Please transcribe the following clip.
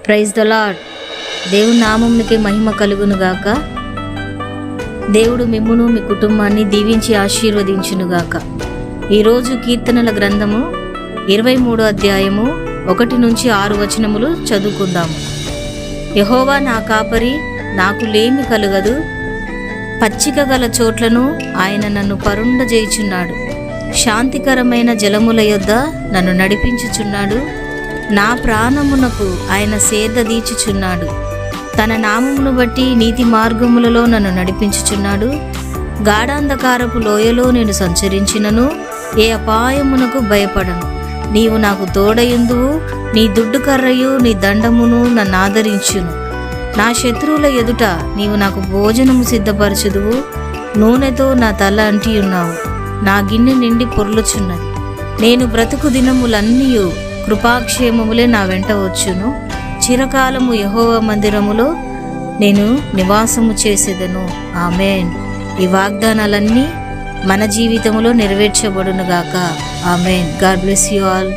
Praise the lord. దేవుని నామమునకే మహిమ కలుగునుగాక. దేవుడు మిమ్మును మీ కుటుంబాన్ని దీవించి ఆశీర్వదించునుగాక. ఈరోజు కీర్తనల గ్రంథము 23వ అధ్యాయము 1 నుంచి 6 వచనములు చదువుకుందాము. యెహోవా నా కాపరి, నాకు లేమి కలుగదు. పచ్చిక గల చోట్లను ఆయన నన్ను పరుండజేయుచున్నాడు. శాంతికరమైన జలముల యొద్ద నన్ను నడిపించుచున్నాడు. నా ప్రాణమునకు ఆయన సేద దీచుచున్నాడు. తన నామమును బట్టి నీతి మార్గములలో నన్ను నడిపించుచున్నాడు. గాఢాంధకారపు లోయలో నేను సంచరించినను ఏ అపాయమునకు భయపడను. నీవు నాకు తోడయుందువు. నీ దుడ్డు కర్రయు నీ దండమును నన్ను ఆదరించును. నా శత్రువుల ఎదుట నీవు నాకు భోజనము సిద్ధపరచుదువు. నూనెతో నా తల అంటియున్నావు. నా గిన్నె నిండి పొర్లుచున్నది. నేను బ్రతుకు దినములన్నీయు కృపాక్షేమములే నా వెంట వచ్చును. చిరకాలము యెహోవా మందిరములో నేను నివాసము చేసేదను. ఆమేన్. ఈ వాగ్దానాలన్నీ మన జీవితంలో నెరవేర్చబడునుగాక. Amen. God bless you all.